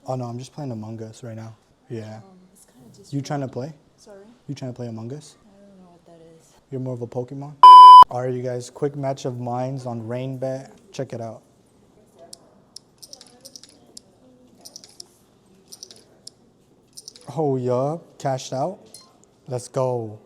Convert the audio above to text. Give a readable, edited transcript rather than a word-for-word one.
Oh no, I'm just playing Among Us right now. Yeah. It's kind of just. You trying to play? Sorry, You trying to play Among Us? I don't know what that is. You're more of a Pokemon? Alright, you guys, quick match of minds on Rainbet. Check it out. Oh, yeah, cashed out. Let's go.